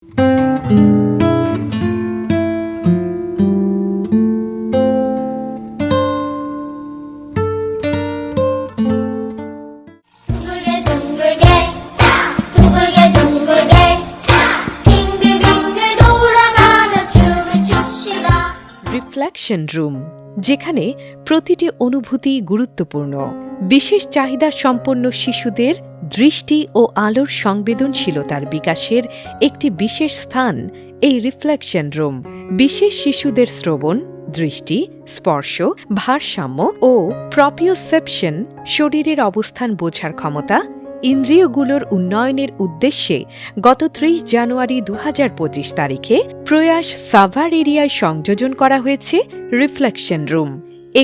둥글게 둥글게 둥글게 둥글게 빙글빙글 돌아가며 춤을 춥시다. Reflection room, যেখানে প্রতিটি অনুভূতি গুরুত্বপূর্ণ। বিশেষ চাহিদা সম্পন্ন শিশুদের দৃষ্টি ও আলোর সংবেদনশীলতার বিকাশের একটি বিশেষ স্থান এই রিফ্লেকশন রুম। বিশেষ শিশুদের শ্রবণ, দৃষ্টি, স্পর্শ, ভারসাম্য ও প্রপিওসেপশন, শরীরের অবস্থান বোঝার ক্ষমতা, ইন্দ্রিয়গুলোর উন্নয়নের উদ্দেশ্যে গত ৩০ জানুয়ারি ২০২৫ তারিখে প্রয়াস সাভার এরিয়ায় সংযোজন করা হয়েছে রিফ্লেকশন রুম।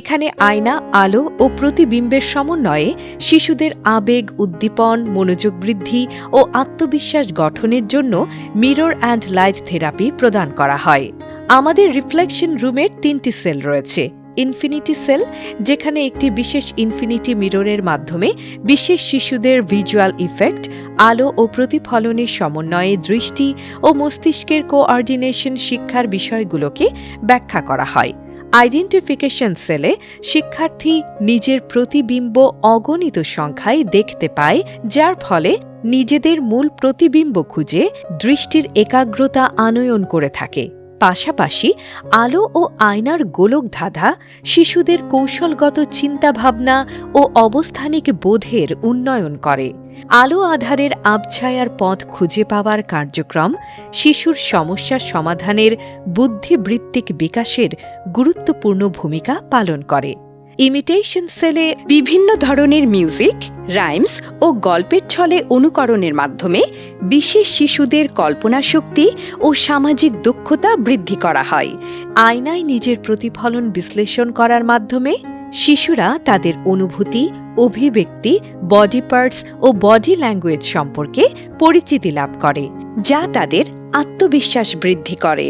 এখানে আয়না, আলো ও প্রতিবিম্বের সমন্বয়ে শিশুদের আবেগ, উদ্দীপন, মনোযোগ বৃদ্ধি ও আত্মবিশ্বাস গঠনের জন্য মিরর অ্যান্ড লাইট থেরাপি প্রদান করা হয়। আমাদের রিফ্লেকশন রুমের ৩টি সেল রয়েছে। ইনফিনিটি সেল, যেখানে একটি বিশেষ ইনফিনিটি মিররের মাধ্যমে বিশেষ শিশুদের ভিজুয়াল ইফেক্ট, আলো ও প্রতিফলনের সমন্বয়ে দৃষ্টি ও মস্তিষ্কের কোঅর্ডিনেশন শিক্ষার বিষয়গুলোকে ব্যাখ্যা করা হয়। আইডেন্টিফিকেশন সেলে শিক্ষার্থী নিজের প্রতিবিম্ব অগণিত সংখ্যায় দেখতে পায়, যার ফলে নিজেদের মূল প্রতিবিম্ব খুঁজে দৃষ্টির একাগ্রতা আনয়ন করে থাকে। পাশাপাশি আলো ও আয়নার গোলকধাঁধা শিশুদের কৌশলগত চিন্তাভাবনা ও অবস্থানিক বোধের উন্নয়ন করে। আলো আধারের আবছায়ার পথ খুঁজে পাওয়ার কার্যক্রম শিশুর সমস্যা সমাধানের বুদ্ধিবৃত্তিক বিকাশের গুরুত্বপূর্ণ ভূমিকা পালন করে। ইমিটেশন সেলে বিভিন্ন ধরনের মিউজিক, রাইমস ও গল্পের ছলে অনুকরণের মাধ্যমে বিশেষ শিশুদের কল্পনাশক্তি ও সামাজিক দক্ষতা বৃদ্ধি করা হয়। আয়নায় নিজের প্রতিফলন বিশ্লেষণ করার মাধ্যমে শিশুরা তাদের অনুভূতি, অভিব্যক্তি, বডি পার্টস ও বডি ল্যাঙ্গুয়েজ সম্পর্কে পরিচিতি লাভ করে, যা তাদের আত্মবিশ্বাস বৃদ্ধি করে।